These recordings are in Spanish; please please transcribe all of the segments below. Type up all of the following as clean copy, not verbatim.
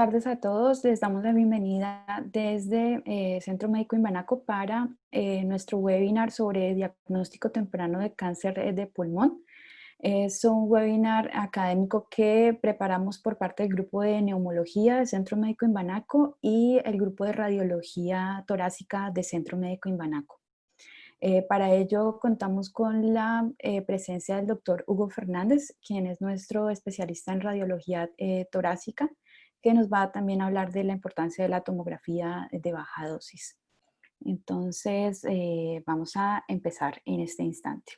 tardes a todos. Les damos la bienvenida desde Centro Médico Imbanaco para nuestro webinar sobre diagnóstico temprano de cáncer de pulmón. Es un webinar académico que preparamos por parte del grupo de neumología de Centro Médico Imbanaco y el grupo de radiología torácica de Centro Médico Imbanaco. Para ello contamos con la presencia del doctor Hugo Fernández, quien es nuestro especialista en radiología torácica, que nos va también a hablar de la importancia de la tomografía de baja dosis. Entonces, vamos a empezar en este instante.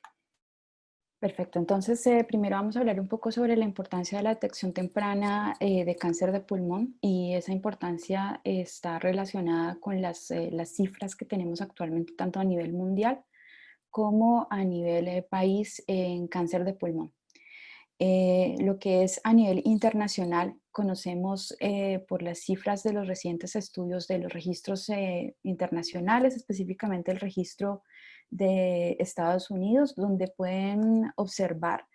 Perfecto, entonces primero vamos a hablar un poco sobre la importancia de la detección temprana de cáncer de pulmón, y esa importancia está relacionada con las cifras que tenemos actualmente tanto a nivel mundial como a nivel país en cáncer de pulmón. Lo que es a nivel internacional, conocemos por las cifras de los recientes estudios de los registros internacionales, específicamente el registro de Estados Unidos, donde pueden observar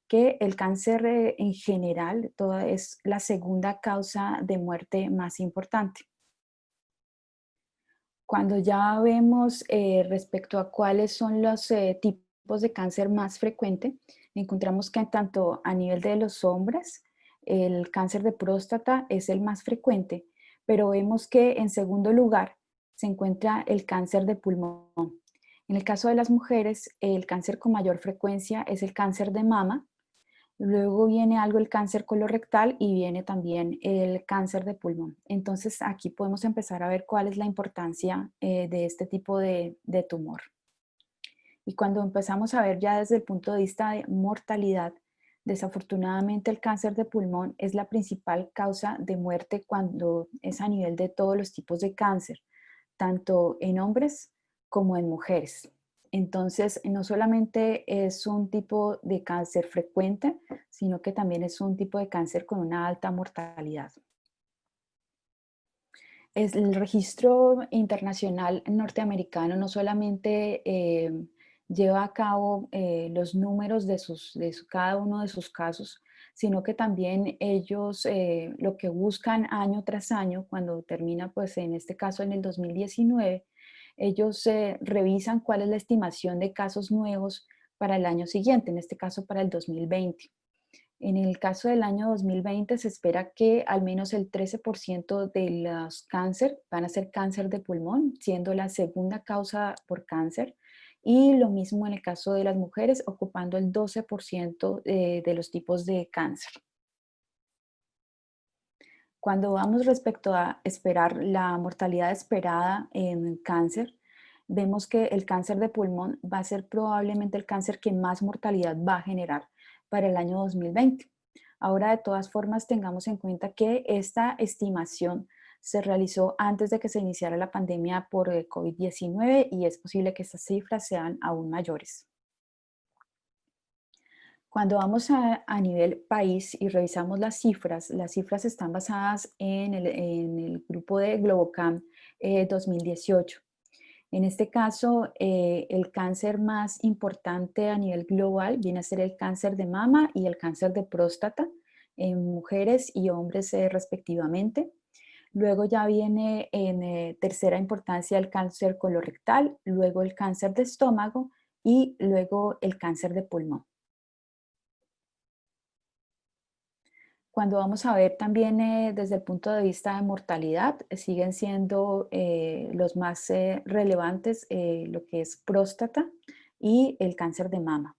que el cáncer en general es la segunda causa de muerte más importante. Cuando ya vemos respecto a cuáles son los tipos de cáncer más frecuente, encontramos que tanto a nivel de los hombres, el cáncer de próstata es el más frecuente, pero vemos que en segundo lugar se encuentra el cáncer de pulmón. En el caso de las mujeres, el cáncer con mayor frecuencia es el cáncer de mama. Luego viene algo el cáncer colorectal y viene también el cáncer de pulmón. Entonces aquí podemos empezar a ver cuál es la importancia de este tipo de tumor. Y cuando empezamos a ver ya desde el punto de vista de mortalidad, desafortunadamente el cáncer de pulmón es la principal causa de muerte cuando es a nivel de todos los tipos de cáncer, tanto en hombres como en mujeres. Entonces, no solamente es un tipo de cáncer frecuente, sino que también es un tipo de cáncer con una alta mortalidad. El registro internacional norteamericano no solamente lleva a cabo los números de cada uno de sus casos, sino que también ellos lo que buscan año tras año, cuando termina, pues en este caso en el 2019, ellos revisan cuál es la estimación de casos nuevos para el año siguiente, en este caso para el 2020. En el caso del año 2020 se espera que al menos el 13% de los cáncer van a ser cáncer de pulmón, siendo la segunda causa por cáncer. Y lo mismo en el caso de las mujeres, ocupando el 12% de los tipos de cáncer. Cuando vamos respecto a esperar la mortalidad esperada en cáncer, vemos que el cáncer de pulmón va a ser probablemente el cáncer que más mortalidad va a generar para el año 2020. Ahora, de todas formas, tengamos en cuenta que esta estimación se realizó antes de que se iniciara la pandemia por COVID-19 y es posible que estas cifras sean aún mayores. Cuando vamos a nivel país y revisamos las cifras están basadas en el grupo de Globocam 2018. En este caso, el cáncer más importante a nivel global viene a ser el cáncer de mama y el cáncer de próstata en mujeres y hombres respectivamente. Luego ya viene en tercera importancia el cáncer colorectal, luego el cáncer de estómago y luego el cáncer de pulmón. Cuando vamos a ver también desde el punto de vista de mortalidad, siguen siendo los más relevantes lo que es próstata y el cáncer de mama.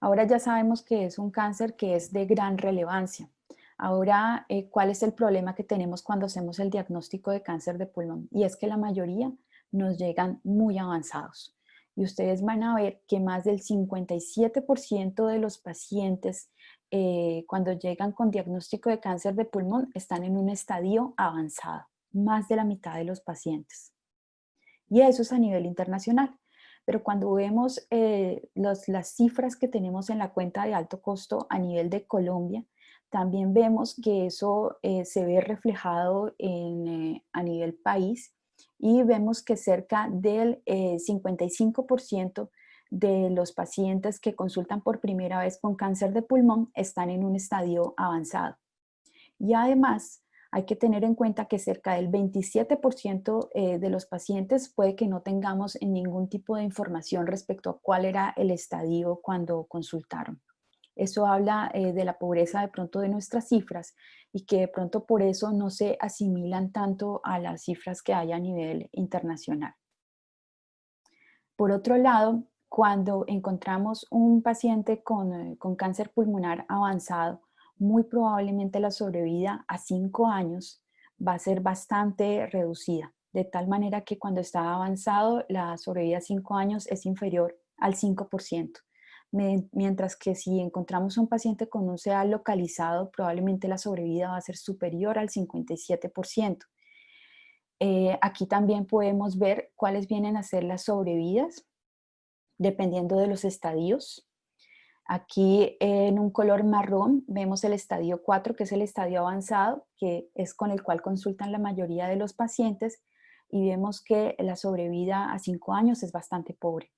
Ahora ya sabemos que es un cáncer que es de gran relevancia. Ahora, ¿cuál es el problema que tenemos cuando hacemos el diagnóstico de cáncer de pulmón? Y es que la mayoría nos llegan muy avanzados. Y ustedes van a ver que más del 57% de los pacientes cuando llegan con diagnóstico de cáncer de pulmón están en un estadio avanzado, más de la mitad de los pacientes. Y eso es a nivel internacional. Pero cuando vemos las cifras que tenemos en la cuenta de alto costo a nivel de Colombia, también vemos que eso se ve reflejado a nivel país y vemos que cerca del 55% de los pacientes que consultan por primera vez con cáncer de pulmón están en un estadio avanzado. Y además, hay que tener en cuenta que cerca del 27% de los pacientes puede que no tengamos ningún tipo de información respecto a cuál era el estadio cuando consultaron. Eso habla de la pobreza de pronto de nuestras cifras y que de pronto por eso no se asimilan tanto a las cifras que hay a nivel internacional. Por otro lado, cuando encontramos un paciente con cáncer pulmonar avanzado, muy probablemente la sobrevida a 5 años va a ser bastante reducida, de tal manera que cuando está avanzado, la sobrevida a 5 años es inferior al 5%, mientras que si encontramos un paciente con un CA localizado, probablemente la sobrevida va a ser superior al 57%. Aquí también podemos ver cuáles vienen a ser las sobrevidas dependiendo de los estadios. Aquí en un color marrón vemos el estadio 4, que es el estadio avanzado, que es con el cual consultan la mayoría de los pacientes, y vemos que la sobrevida a 5 años es bastante pobre.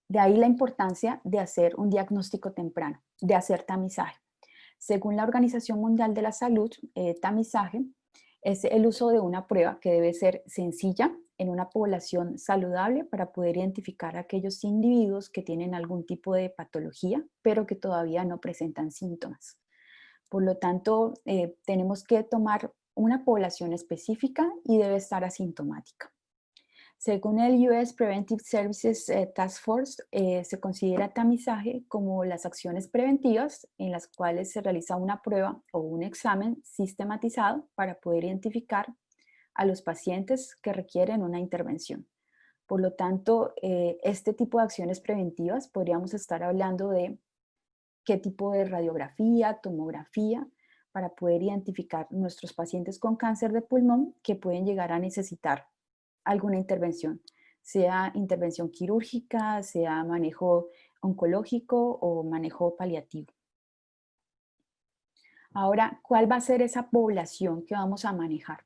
De ahí la importancia de hacer un diagnóstico temprano, de hacer tamizaje. Según la Organización Mundial de la Salud, tamizaje es el uso de una prueba que debe ser sencilla en una población saludable para poder identificar a aquellos individuos que tienen algún tipo de patología, pero que todavía no presentan síntomas. Por lo tanto, tenemos que tomar una población específica y debe estar asintomática. Según el US Preventive Services Task Force, se considera tamizaje como las acciones preventivas en las cuales se realiza una prueba o un examen sistematizado para poder identificar a los pacientes que requieren una intervención. Por lo tanto, este tipo de acciones preventivas podríamos estar hablando de qué tipo de radiografía, tomografía, para poder identificar nuestros pacientes con cáncer de pulmón que pueden llegar a necesitar alguna intervención, sea intervención quirúrgica, sea manejo oncológico o manejo paliativo. Ahora, ¿cuál va a ser esa población que vamos a manejar?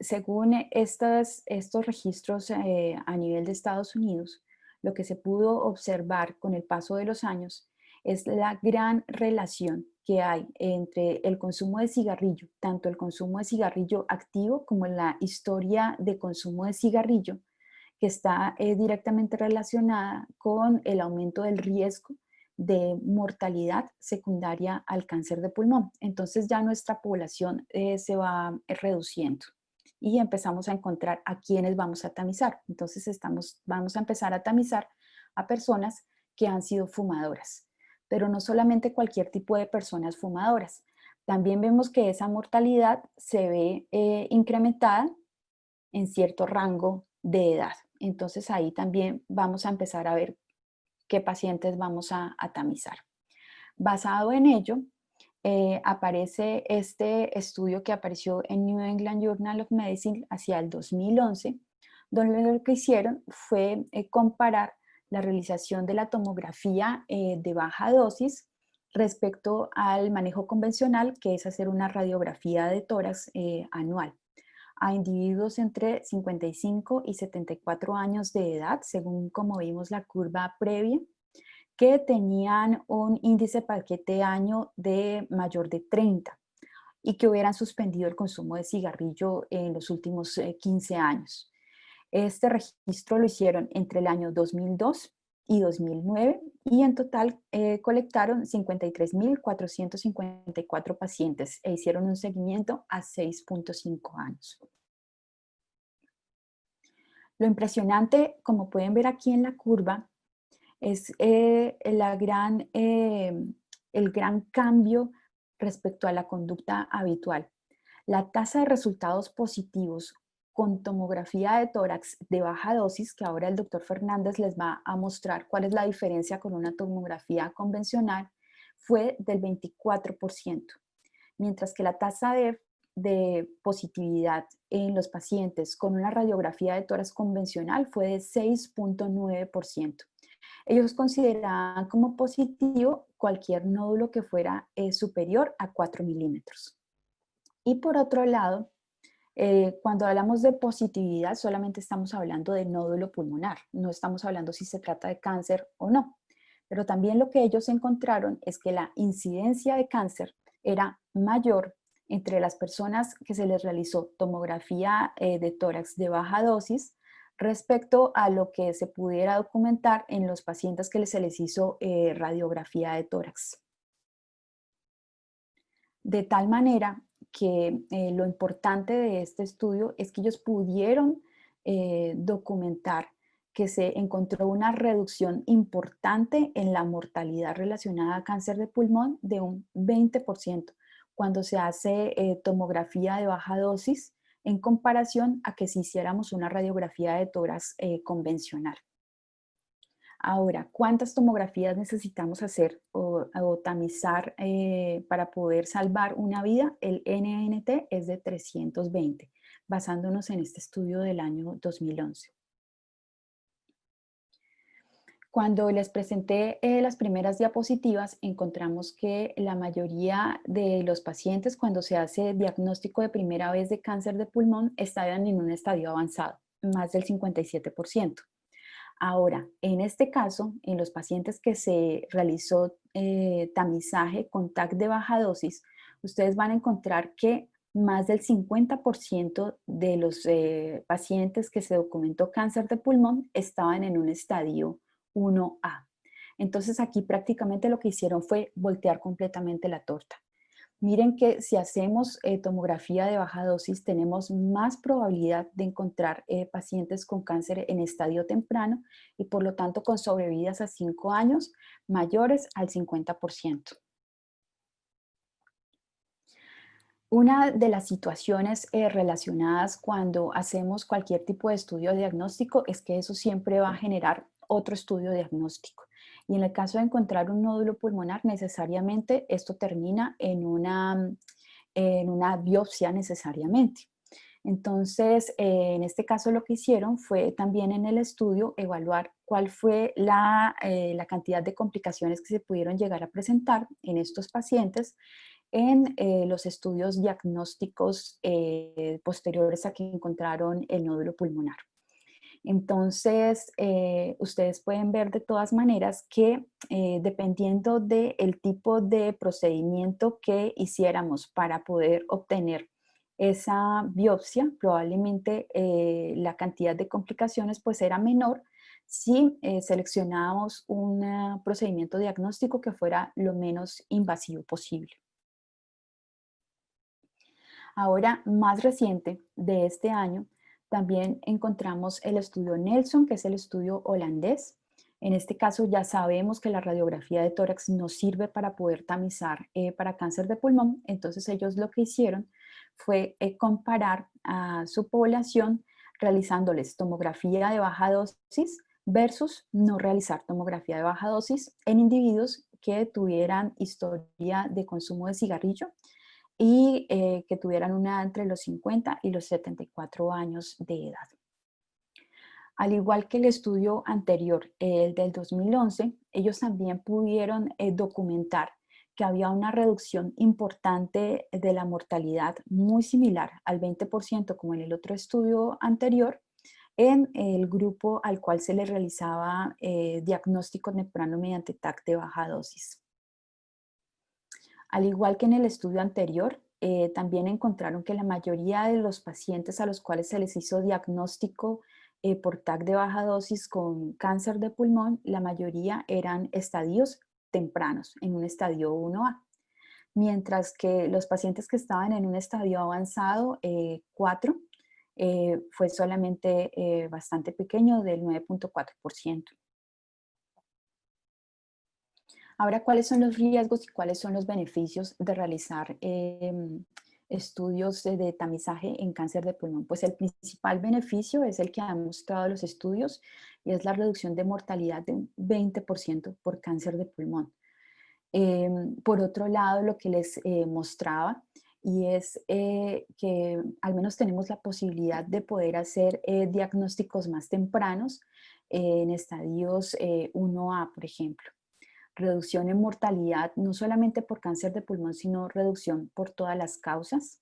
Según estos registros a nivel de Estados Unidos, lo que se pudo observar con el paso de los años es la gran relación que hay entre el consumo de cigarrillo, tanto el consumo de cigarrillo activo como la historia de consumo de cigarrillo, que está directamente relacionada con el aumento del riesgo de mortalidad secundaria al cáncer de pulmón. Entonces ya nuestra población se va reduciendo y empezamos a encontrar a quienes vamos a tamizar. Entonces vamos a empezar a tamizar a personas que han sido fumadoras, pero no solamente cualquier tipo de personas fumadoras. También vemos que esa mortalidad se ve incrementada en cierto rango de edad. Entonces ahí también vamos a empezar a ver qué pacientes vamos a tamizar. Basado en ello, aparece este estudio que apareció en New England Journal of Medicine hacia el 2011, donde lo que hicieron fue comparar la realización de la tomografía de baja dosis respecto al manejo convencional, que es hacer una radiografía de tórax anual a individuos entre 55 y 74 años de edad, según como vimos la curva previa, que tenían un índice paquete año de mayor de 30 y que hubieran suspendido el consumo de cigarrillo en los últimos 15 años. Este registro lo hicieron entre el año 2002 y 2009 y en total colectaron 53.454 pacientes e hicieron un seguimiento a 6.5 años. Lo impresionante, como pueden ver aquí en la curva, es el gran cambio respecto a la conducta habitual. La tasa de resultados positivos con tomografía de tórax de baja dosis, que ahora el doctor Fernández les va a mostrar cuál es la diferencia con una tomografía convencional, fue del 24%, mientras que la tasa de positividad en los pacientes con una radiografía de tórax convencional fue de 6.9%. Ellos consideraban como positivo cualquier nódulo que fuera superior a 4 milímetros. Y por otro lado, cuando hablamos de positividad, solamente estamos hablando de nódulo pulmonar, no estamos hablando si se trata de cáncer o no. Pero también lo que ellos encontraron es que la incidencia de cáncer era mayor entre las personas que se les realizó tomografía de tórax de baja dosis respecto a lo que se pudiera documentar en los pacientes que se les hizo radiografía de tórax. De tal manera que lo importante de este estudio es que ellos pudieron documentar que se encontró una reducción importante en la mortalidad relacionada a cáncer de pulmón de un 20% cuando se hace tomografía de baja dosis en comparación a que si hiciéramos una radiografía de tórax convencional. Ahora, ¿cuántas tomografías necesitamos hacer o tamizar para poder salvar una vida? El NNT es de 320, basándonos en este estudio del año 2011. Cuando les presenté las primeras diapositivas, encontramos que la mayoría de los pacientes, cuando se hace diagnóstico de primera vez de cáncer de pulmón, estaban en un estadio avanzado, más del 57%. Ahora, en este caso, en los pacientes que se realizó tamizaje con TAC de baja dosis, ustedes van a encontrar que más del 50% de los pacientes que se documentó cáncer de pulmón estaban en un estadio 1A. Entonces aquí prácticamente lo que hicieron fue voltear completamente la torta. Miren que si hacemos tomografía de baja dosis, tenemos más probabilidad de encontrar pacientes con cáncer en estadio temprano y por lo tanto con sobrevidas a 5 años mayores al 50%. Una de las situaciones relacionadas cuando hacemos cualquier tipo de estudio diagnóstico es que eso siempre va a generar otro estudio diagnóstico. Y en el caso de encontrar un nódulo pulmonar, necesariamente esto termina en una biopsia necesariamente. Entonces, en este caso lo que hicieron fue también en el estudio evaluar cuál fue la cantidad de complicaciones que se pudieron llegar a presentar en estos pacientes en los estudios diagnósticos posteriores a que encontraron el nódulo pulmonar. Entonces, ustedes pueden ver de todas maneras que dependiendo del tipo de procedimiento que hiciéramos para poder obtener esa biopsia, probablemente la cantidad de complicaciones pues era menor si seleccionábamos un procedimiento diagnóstico que fuera lo menos invasivo posible. Ahora, más reciente de este año, también encontramos el estudio Nelson, que es el estudio holandés. En este caso ya sabemos que la radiografía de tórax no sirve para poder tamizar para cáncer de pulmón, entonces ellos lo que hicieron fue comparar a su población realizándoles tomografía de baja dosis versus no realizar tomografía de baja dosis en individuos que tuvieran historia de consumo de cigarrillo y que tuvieran una edad entre los 50 y los 74 años de edad. Al igual que el estudio anterior, el del 2011, ellos también pudieron documentar que había una reducción importante de la mortalidad muy similar al 20% como en el otro estudio anterior en el grupo al cual se le realizaba diagnóstico temprano mediante TAC de baja dosis. Al igual que en el estudio anterior, también encontraron que la mayoría de los pacientes a los cuales se les hizo diagnóstico por TAC de baja dosis con cáncer de pulmón, la mayoría eran estadios tempranos, en un estadio 1A, mientras que los pacientes que estaban en un estadio avanzado 4 fue solamente bastante pequeño, del 9.4%. Ahora, ¿cuáles son los riesgos y cuáles son los beneficios de realizar estudios de tamizaje en cáncer de pulmón? Pues el principal beneficio es el que han mostrado los estudios y es la reducción de mortalidad de un 20% por cáncer de pulmón. Por otro lado, lo que les mostraba y es que al menos tenemos la posibilidad de poder hacer diagnósticos más tempranos en estadios 1A, por ejemplo. Reducción en mortalidad, no solamente por cáncer de pulmón, sino reducción por todas las causas.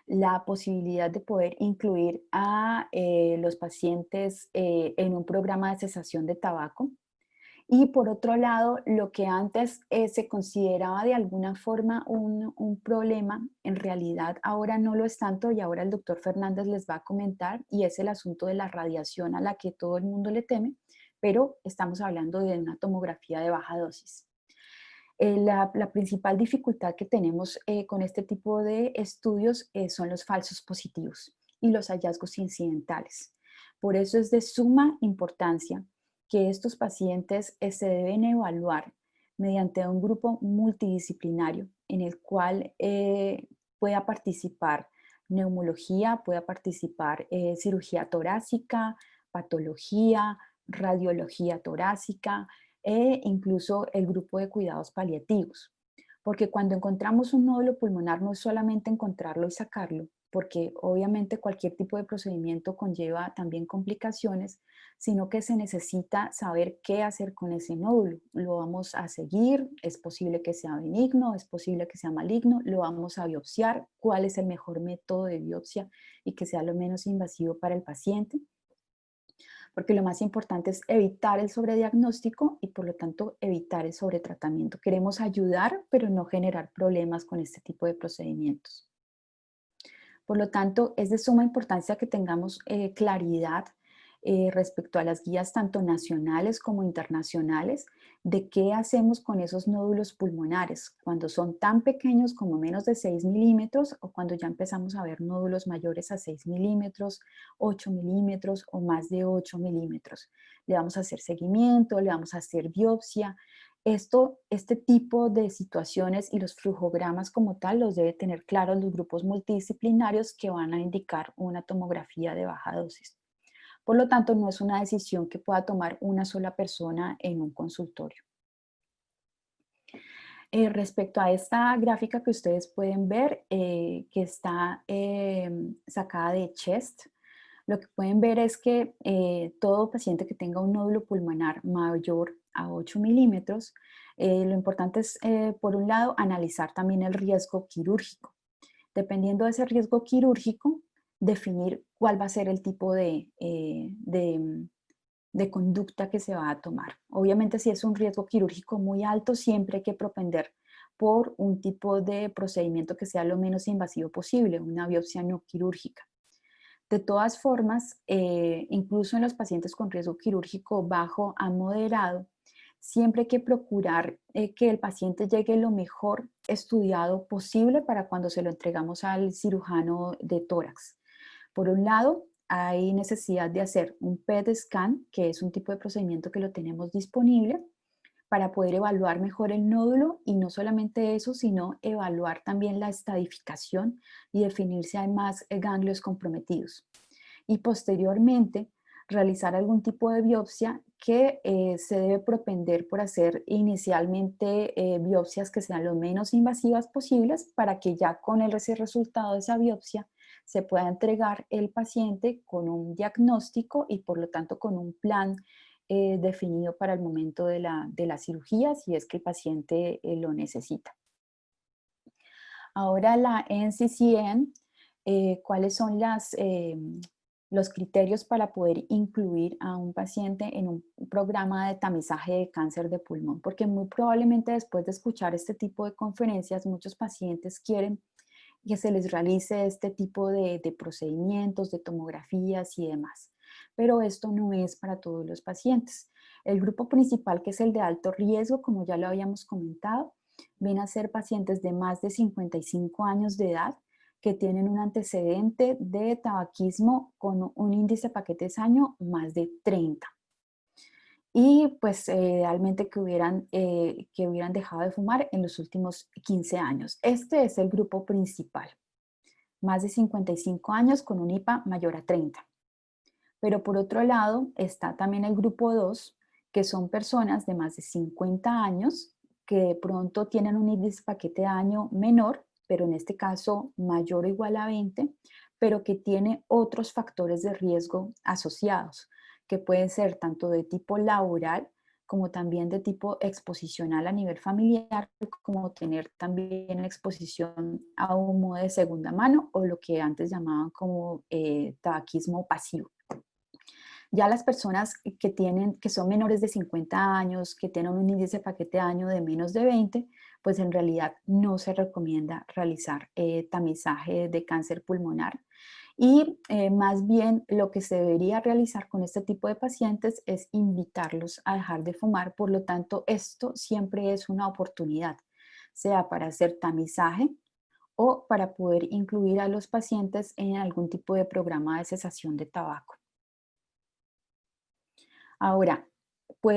La posibilidad de poder incluir a los pacientes en un programa de cesación de tabaco Y por otro lado, lo que antes se consideraba de alguna forma un problema, en realidad ahora no lo es tanto y ahora el doctor Fernández les va a comentar y es el asunto de la radiación a la que todo el mundo le teme, pero estamos hablando de una tomografía de baja dosis. La principal dificultad que tenemos con este tipo de estudios son los falsos positivos y los hallazgos incidentales. Por eso es de suma importancia que estos pacientes se deben evaluar mediante un grupo multidisciplinario en el cual pueda participar neumología, pueda participar cirugía torácica, patología, radiología torácica, e incluso el grupo de cuidados paliativos. Porque cuando encontramos un nódulo pulmonar no es solamente encontrarlo y sacarlo, porque obviamente cualquier tipo de procedimiento conlleva también complicaciones, sino que se necesita saber qué hacer con ese nódulo. Lo vamos a seguir, es posible que sea benigno, es posible que sea maligno, lo vamos a biopsiar, cuál es el mejor método de biopsia y que sea lo menos invasivo para el paciente, porque lo más importante es evitar el sobrediagnóstico y por lo tanto evitar el sobretratamiento. Queremos ayudar, pero no generar problemas con este tipo de procedimientos. Por lo tanto, es de suma importancia que tengamos claridad respecto a las guías tanto nacionales como internacionales de qué hacemos con esos nódulos pulmonares cuando son tan pequeños como menos de 6 milímetros o cuando ya empezamos a ver nódulos mayores a 6 milímetros, 8 milímetros o más de 8 milímetros. Le vamos a hacer seguimiento, le vamos a hacer biopsia. Este tipo de situaciones y los flujogramas como tal los debe tener claros los grupos multidisciplinarios que van a indicar una tomografía de baja dosis. Por lo tanto, no es una decisión que pueda tomar una sola persona en un consultorio. Respecto a esta gráfica que ustedes pueden ver, que está sacada de CHEST, lo que pueden ver es que todo paciente que tenga un nódulo pulmonar mayor a 8 milímetros, lo importante es, por un lado, analizar también el riesgo quirúrgico. Dependiendo de ese riesgo quirúrgico, definir cuál va a ser el tipo de conducta que se va a tomar. Obviamente, si es un riesgo quirúrgico muy alto, siempre hay que propender por un tipo de procedimiento que sea lo menos invasivo posible, una biopsia no quirúrgica. De todas formas, incluso en los pacientes con riesgo quirúrgico bajo a moderado, siempre hay que procurar que el paciente llegue lo mejor estudiado posible para cuando se lo entregamos al cirujano de tórax. Por un lado, hay necesidad de hacer un PET scan, que es un tipo de procedimiento que lo tenemos disponible para poder evaluar mejor el nódulo y no solamente eso, sino evaluar también la estadificación y definir si hay más ganglios comprometidos. Y posteriormente, realizar algún tipo de biopsia que se debe propender por hacer inicialmente biopsias que sean lo menos invasivas posibles para que ya con ese resultado de esa biopsia se pueda entregar el paciente con un diagnóstico y por lo tanto con un plan definido para el momento de la cirugía si es que el paciente lo necesita. Ahora la NCCN, ¿cuáles son los criterios para poder incluir a un paciente en un programa de tamizaje de cáncer de pulmón? Porque muy probablemente después de escuchar este tipo de conferencias, muchos pacientes quieren que se les realice este tipo de procedimientos, de tomografías y demás. Pero esto no es para todos los pacientes. El grupo principal, que es el de alto riesgo, como ya lo habíamos comentado, ven a ser pacientes de más de 55 años de edad que tienen un antecedente de tabaquismo con un índice paquete año más de 30 y pues idealmente que hubieran dejado de fumar en los últimos 15 años. Este es el grupo principal, más de 55 años con un IPA mayor a 30. Pero por otro lado está también el grupo 2, que son personas de más de 50 años que de pronto tienen un índice paquete de año menor, pero en este caso mayor o igual a 20, pero que tiene otros factores de riesgo asociados, que pueden ser tanto de tipo laboral como también de tipo exposicional a nivel familiar, como tener también exposición a humo de segunda mano o lo que antes llamaban como tabaquismo pasivo. Ya las personas que son menores de 50 años, que tienen un índice de paquete de daño de menos de 20, pues en realidad no se recomienda realizar tamizaje de cáncer pulmonar. Y más bien lo que se debería realizar con este tipo de pacientes es invitarlos a dejar de fumar. Por lo tanto, esto siempre es una oportunidad, sea para hacer tamizaje o para poder incluir a los pacientes en algún tipo de programa de cesación de tabaco. Ahora,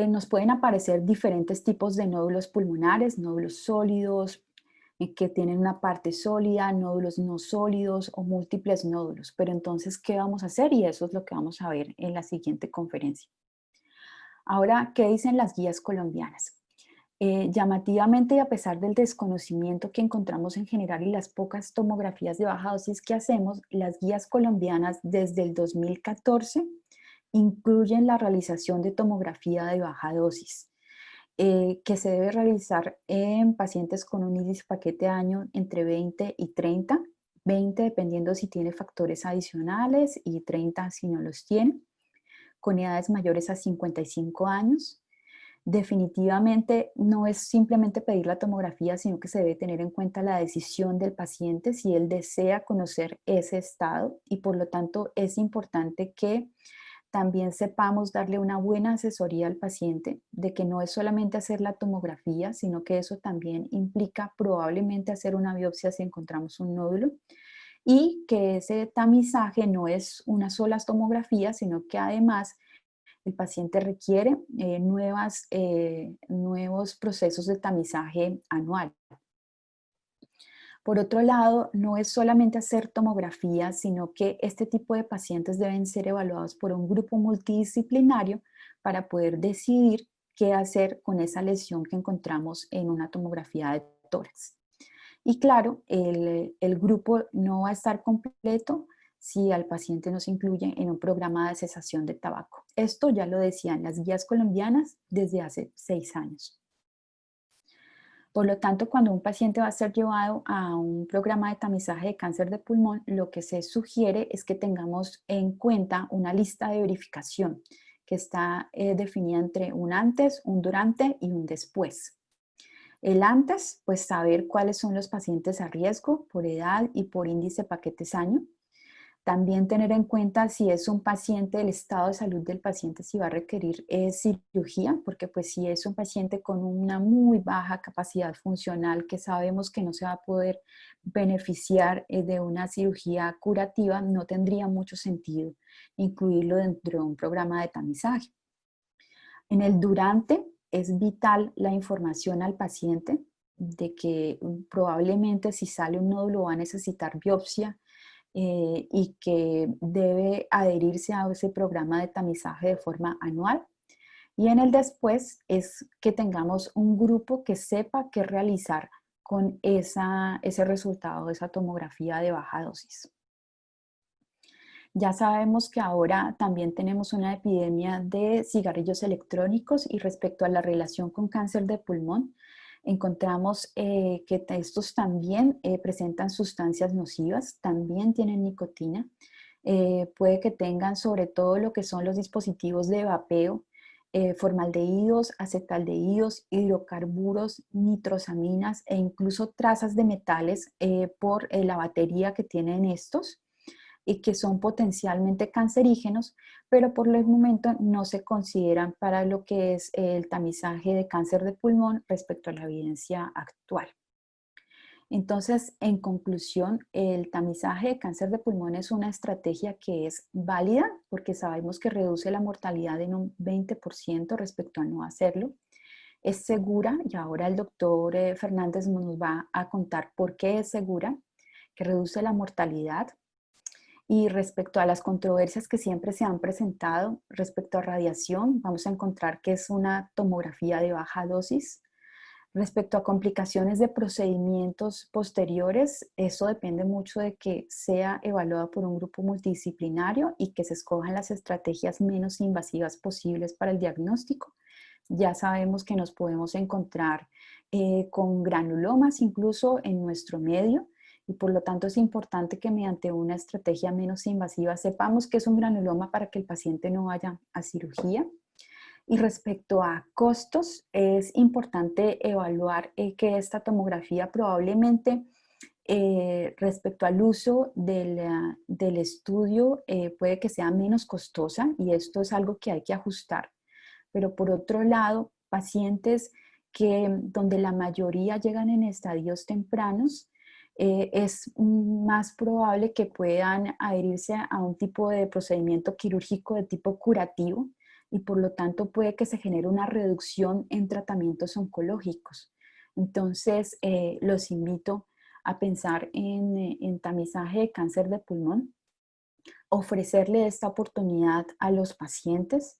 nos pueden aparecer diferentes tipos de nódulos pulmonares, nódulos sólidos, que tienen una parte sólida, nódulos no sólidos o múltiples nódulos. Pero entonces, ¿qué vamos a hacer? Y eso es lo que vamos a ver en la siguiente conferencia. Ahora, ¿qué dicen las guías colombianas? Llamativamente, y a pesar del desconocimiento que encontramos en general y las pocas tomografías de baja dosis que hacemos, las guías colombianas desde el 2014 incluyen la realización de tomografía de baja dosis, que se debe realizar en pacientes con un índice paquete de daño entre 20 y 30, 20 dependiendo si tiene factores adicionales y 30 si no los tiene, con edades mayores a 55 años. Definitivamente no es simplemente pedir la tomografía, sino que se debe tener en cuenta la decisión del paciente si él desea conocer ese estado y por lo tanto es importante que también sepamos darle una buena asesoría al paciente de que no es solamente hacer la tomografía, sino que eso también implica probablemente hacer una biopsia si encontramos un nódulo y que ese tamizaje no es una sola tomografía, sino que además el paciente requiere nuevos procesos de tamizaje anual. Por otro lado, no es solamente hacer tomografía, sino que este tipo de pacientes deben ser evaluados por un grupo multidisciplinario para poder decidir qué hacer con esa lesión que encontramos en una tomografía de tórax. Y claro, el grupo no va a estar completo si al paciente no se incluye en un programa de cesación de tabaco. Esto ya lo decían las guías colombianas desde hace 6 años. Por lo tanto, cuando un paciente va a ser llevado a un programa de tamizaje de cáncer de pulmón, lo que se sugiere es que tengamos en cuenta una lista de verificación que está definida entre un antes, un durante y un después. El antes, pues saber cuáles son los pacientes a riesgo por edad y por índice paquetes año. También tener en cuenta si es un paciente, el estado de salud del paciente, si va a requerir cirugía, porque pues si es un paciente con una muy baja capacidad funcional que sabemos que no se va a poder beneficiar de una cirugía curativa, no tendría mucho sentido incluirlo dentro de un programa de tamizaje. En el durante es vital la información al paciente de que probablemente si sale un nódulo va a necesitar biopsia y que debe adherirse a ese programa de tamizaje de forma anual. Y en el después es que tengamos un grupo que sepa qué realizar con ese resultado de esa tomografía de baja dosis. Ya sabemos que ahora también tenemos una epidemia de cigarrillos electrónicos y respecto a la relación con cáncer de pulmón, encontramos que estos también presentan sustancias nocivas, también tienen nicotina. Puede que tengan sobre todo lo que son los dispositivos de vapeo, formaldehídos, acetaldehídos, hidrocarburos, nitrosaminas e incluso trazas de metales por la batería que tienen estos y que son potencialmente cancerígenos, pero por el momento no se consideran para lo que es el tamizaje de cáncer de pulmón respecto a la evidencia actual. Entonces, en conclusión, el tamizaje de cáncer de pulmón es una estrategia que es válida porque sabemos que reduce la mortalidad en un 20% respecto a no hacerlo. Es segura y ahora el doctor Fernández nos va a contar por qué es segura, que reduce la mortalidad. Y respecto a las controversias que siempre se han presentado respecto a radiación, vamos a encontrar que es una tomografía de baja dosis. Respecto a complicaciones de procedimientos posteriores, eso depende mucho de que sea evaluado por un grupo multidisciplinario y que se escojan las estrategias menos invasivas posibles para el diagnóstico. Ya sabemos que nos podemos encontrar con granulomas incluso en nuestro medio y por lo tanto es importante que mediante una estrategia menos invasiva sepamos que es un granuloma para que el paciente no vaya a cirugía. Y respecto a costos, es importante evaluar que esta tomografía probablemente respecto al uso del estudio puede que sea menos costosa y esto es algo que hay que ajustar. Pero por otro lado, pacientes donde la mayoría llegan en estadios tempranos, es más probable que puedan adherirse a un tipo de procedimiento quirúrgico de tipo curativo y por lo tanto puede que se genere una reducción en tratamientos oncológicos. Entonces, los invito a pensar en tamizaje de cáncer de pulmón, ofrecerle esta oportunidad a los pacientes.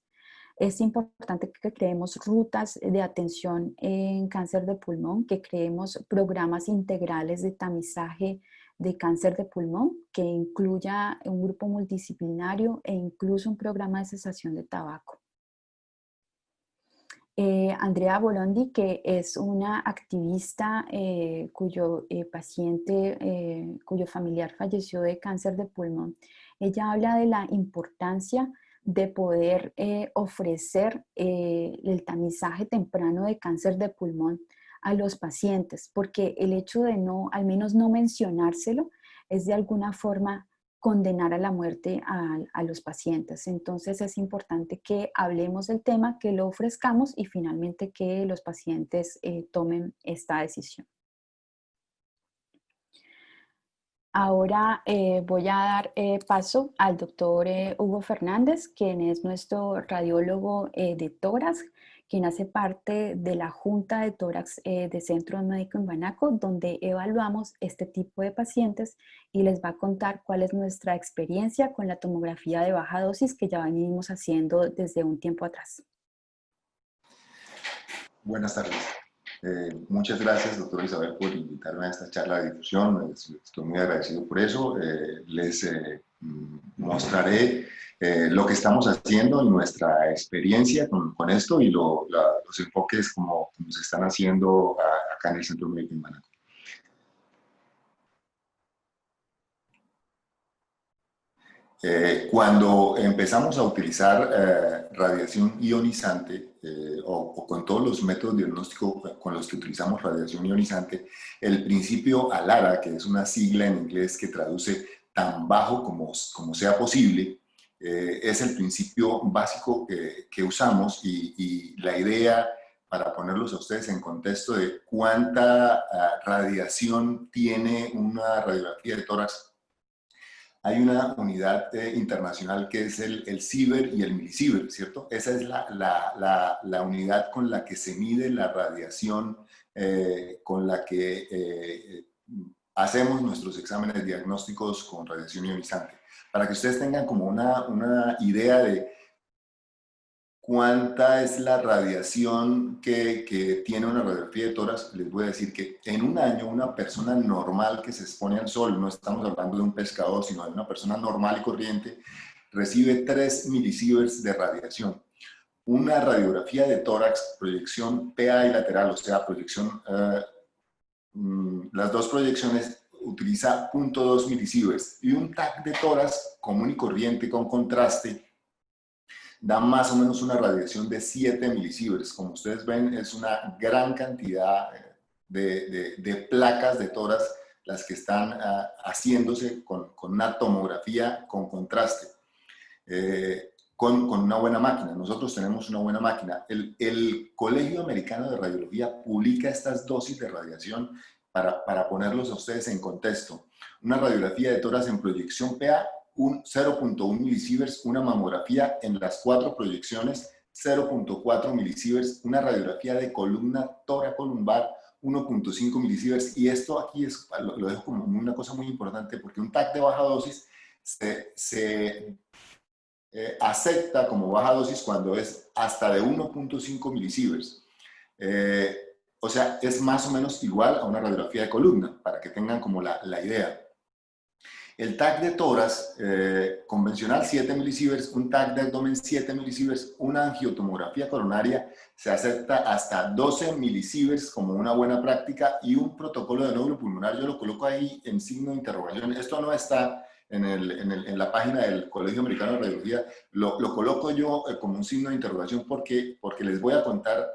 Es importante que creemos rutas de atención en cáncer de pulmón, que creemos programas integrales de tamizaje de cáncer de pulmón, que incluya un grupo multidisciplinario e incluso un programa de cesación de tabaco. Andrea Bolondi, que es una activista cuyo cuyo familiar falleció de cáncer de pulmón. Ella habla de la importancia de poder ofrecer el tamizaje temprano de cáncer de pulmón a los pacientes, porque el hecho de al menos no mencionárselo, es de alguna forma condenar a la muerte a los pacientes. Entonces es importante que hablemos del tema, que lo ofrezcamos y finalmente que los pacientes tomen esta decisión. Ahora voy a dar paso al doctor Hugo Fernández, quien es nuestro radiólogo de tórax, quien hace parte de la Junta de Tórax de Centro Médico en Banaco, donde evaluamos este tipo de pacientes y les va a contar cuál es nuestra experiencia con la tomografía de baja dosis que ya venimos haciendo desde un tiempo atrás. Buenas tardes. Muchas gracias, doctora Isabel, por invitarme a esta charla de difusión. Estoy muy agradecido por eso. Les mostraré lo que estamos haciendo y nuestra experiencia con esto y los enfoques como se están haciendo acá en el Centro Médico en Banaco. Cuando empezamos a utilizar radiación ionizante o con todos los métodos diagnósticos con los que utilizamos radiación ionizante, el principio ALARA, que es una sigla en inglés que traduce tan bajo como sea posible, es el principio básico que usamos y la idea para ponerlos a ustedes en contexto de cuánta radiación tiene una radiografía de tórax. Hay una unidad internacional que es el Siever y el millisiever, ¿cierto? Esa es la unidad con la que se mide la radiación, con la que hacemos nuestros exámenes diagnósticos con radiación ionizante. Para que ustedes tengan como una idea de cuánta es la radiación que tiene una radiografía de tórax, les voy a decir que en un año una persona normal que se expone al sol, no estamos hablando de un pescador, sino de una persona normal y corriente, recibe 3 milisieverts de radiación. Una radiografía de tórax, proyección PA y lateral, o sea, proyección, las dos proyecciones utiliza 0.2 milisieverts y un TAC de tórax común y corriente con contraste da más o menos una radiación de 7 milisieverts. Como ustedes ven, es una gran cantidad de placas de tórax las que están haciéndose con una tomografía con contraste, con una buena máquina. Nosotros tenemos una buena máquina. El Colegio Americano de Radiología publica estas dosis de radiación para ponerlos a ustedes en contexto. Una radiografía de tórax en proyección PA, 0.1 milisieverts, una mamografía en las 4 proyecciones, 0.4 milisieverts, una radiografía de columna toracolumbar, 1.5 milisieverts, y esto aquí lo dejo como una cosa muy importante porque un TAC de baja dosis se acepta como baja dosis cuando es hasta de 1.5 milisieverts. O sea, es más o menos igual a una radiografía de columna, para que tengan como la idea. El TAC de tórax convencional 7 milisieverts, un TAC de abdomen 7 milisieverts, una angiotomografía coronaria se acepta hasta 12 milisieverts como una buena práctica, y un protocolo de nódulo pulmonar yo lo coloco ahí en signo de interrogación. Esto no está en la página del Colegio Americano de Radiología, lo coloco yo como un signo de interrogación porque les voy a contar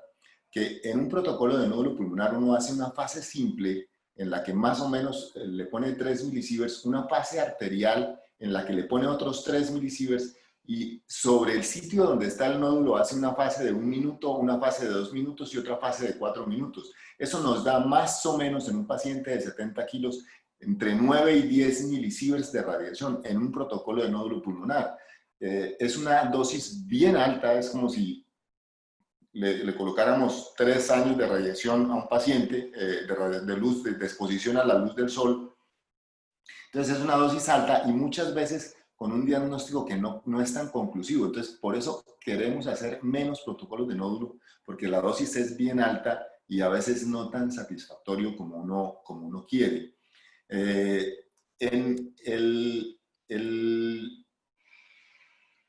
que en un protocolo de nódulo pulmonar uno hace una fase simple en la que más o menos le pone 3 milisieverts, una fase arterial en la que le pone otros 3 milisieverts, y sobre el sitio donde está el nódulo hace una fase de 1 minuto, una fase de 2 minutos y otra fase de 4 minutos. Eso nos da más o menos en un paciente de 70 kilos entre 9 y 10 milisieverts de radiación en un protocolo de nódulo pulmonar. Es una dosis bien alta, es como si le colocáramos 3 años de radiación a un paciente, de luz, de exposición a la luz del sol. Entonces es una dosis alta y muchas veces con un diagnóstico que no es tan conclusivo. Entonces por eso queremos hacer menos protocolos de nódulo, porque la dosis es bien alta y a veces no tan satisfactorio como uno quiere.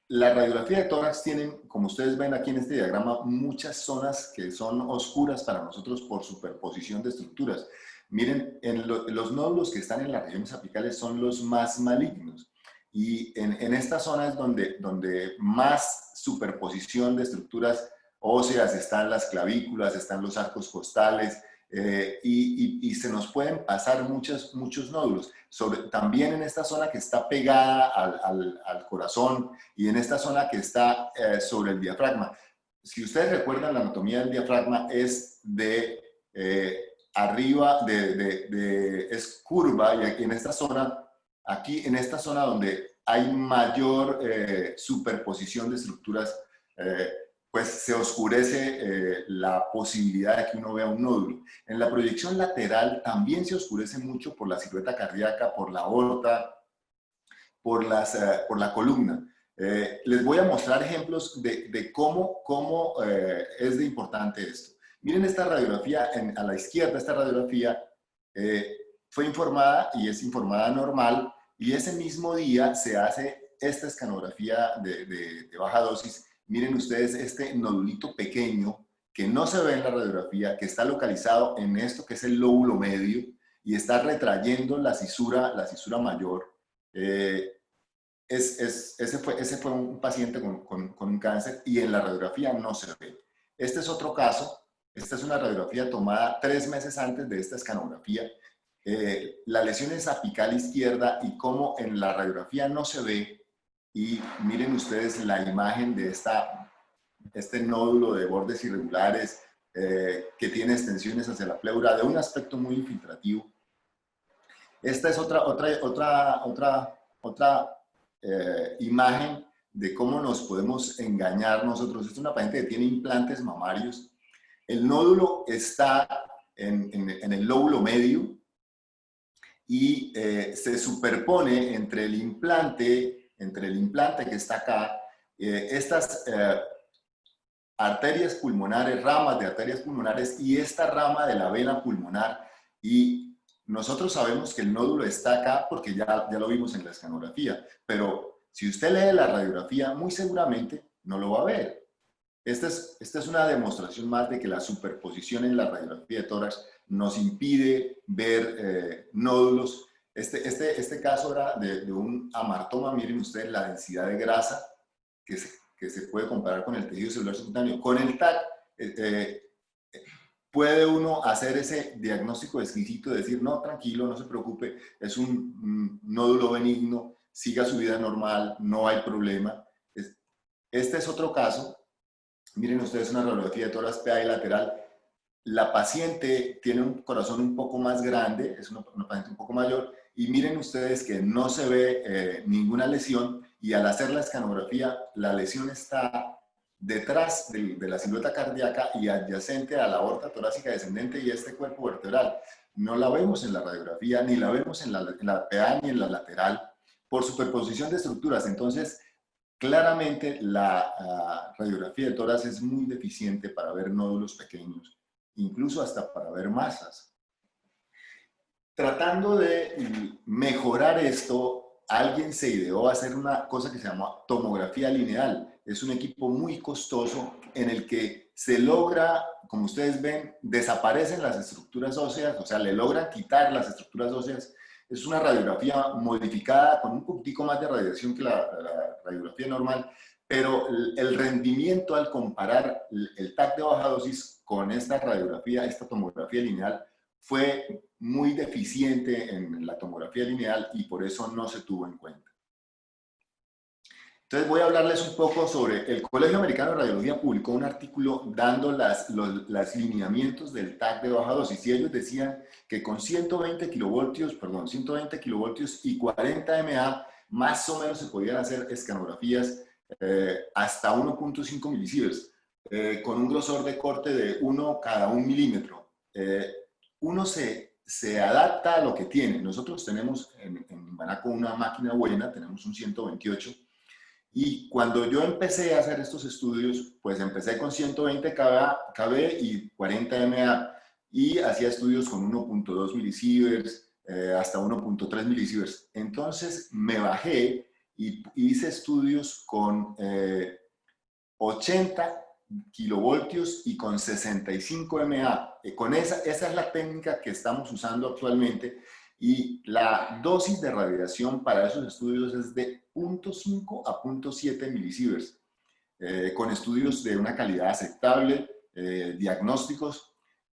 La radiografía de tórax tiene, como ustedes ven aquí en este diagrama, muchas zonas que son oscuras para nosotros por superposición de estructuras. Miren, los nódulos que están en las regiones apicales son los más malignos. Y en esta zona es donde más superposición de estructuras óseas están las clavículas, están los arcos costales, y se nos pueden pasar muchos nódulos. También en esta zona que está pegada al corazón y en esta zona que está sobre el diafragma. Si ustedes recuerdan, la anatomía del diafragma es de arriba, es curva, y aquí en esta zona donde hay mayor superposición de estructuras, pues se oscurece la posibilidad de que uno vea un nódulo. En la proyección lateral también se oscurece mucho por la silueta cardíaca, por la aorta, por la columna. Les voy a mostrar ejemplos de cómo es de importante esto. Miren esta radiografía a la izquierda. Esta radiografía fue informada y es informada normal, y ese mismo día se hace esta escanografía de baja dosis. Miren ustedes este nodulito pequeño que no se ve en la radiografía, que está localizado en esto que es el lóbulo medio y está retrayendo la cisura mayor. Ese fue un paciente con un cáncer y en la radiografía no se ve. Este es otro caso. Esta es una radiografía tomada 3 meses antes de esta escanografía. La lesión es apical izquierda y como en la radiografía no se ve, y miren ustedes la imagen de este nódulo de bordes irregulares que tiene extensiones hacia la pleura, de un aspecto muy infiltrativo. Esta es otra imagen de cómo nos podemos engañar nosotros. Esta es una paciente que tiene implantes mamarios. El nódulo está en el lóbulo medio y se superpone entre el implante que está acá, estas arterias pulmonares, ramas de arterias pulmonares, y esta rama de la vena pulmonar. Y nosotros sabemos que el nódulo está acá porque ya lo vimos en la escanografía, pero si usted lee la radiografía, muy seguramente no lo va a ver. Esta es una demostración más de que la superposición en la radiografía de tórax nos impide ver nódulos. Este caso era de un amartoma. Miren ustedes la densidad de grasa que se puede comparar con el tejido celular subcutáneo. Con el TAC puede uno hacer ese diagnóstico exquisito de decir, no, tranquilo, no se preocupe, es un nódulo benigno, siga su vida normal, no hay problema. Este es otro caso. Miren ustedes una radiografía de tórax PA lateral. La paciente tiene un corazón un poco más grande, es una paciente un poco mayor, y miren ustedes que no se ve ninguna lesión, y al hacer la escanografía, la lesión está detrás de la silueta cardíaca y adyacente a la aorta torácica descendente y este cuerpo vertebral. No la vemos en la radiografía, ni la vemos en la PA ni en la lateral, por superposición de estructuras. Entonces, claramente la radiografía de tórax es muy deficiente para ver nódulos pequeños, incluso hasta para ver masas. Tratando de mejorar esto, alguien se ideó hacer una cosa que se llama tomografía lineal. Es un equipo muy costoso en el que se logra, como ustedes ven, desaparecen las estructuras óseas, o sea, le logran quitar las estructuras óseas. Es una radiografía modificada con un poquitico más de radiación que la radiografía normal, pero el rendimiento al comparar el TAC de baja dosis con esta radiografía, esta tomografía lineal, fue muy deficiente en la tomografía lineal y por eso no se tuvo en cuenta. Entonces voy a hablarles un poco sobre el Colegio Americano de Radiología publicó un artículo dando los lineamientos del TAC de baja dosis y ellos decían que con 120 kilovoltios y 40 mA más o menos se podían hacer escanografías hasta 1.5 milisieverts con un grosor de corte de 1 cada 1 milímetro. Uno se adapta a lo que tiene. Nosotros tenemos en Imbanaco una máquina buena, tenemos un 128. Y cuando yo empecé a hacer estos estudios, pues empecé con 120 kb y 40 mA y hacía estudios con 1.2 milisieverts hasta 1.3 milisieverts. Entonces me bajé y hice estudios con 80 kilovoltios y con 65 mA. Esa es la técnica que estamos usando actualmente y la dosis de radiación para esos estudios es de 0.5 a 0.7 milisieverts, con estudios de una calidad aceptable, diagnósticos.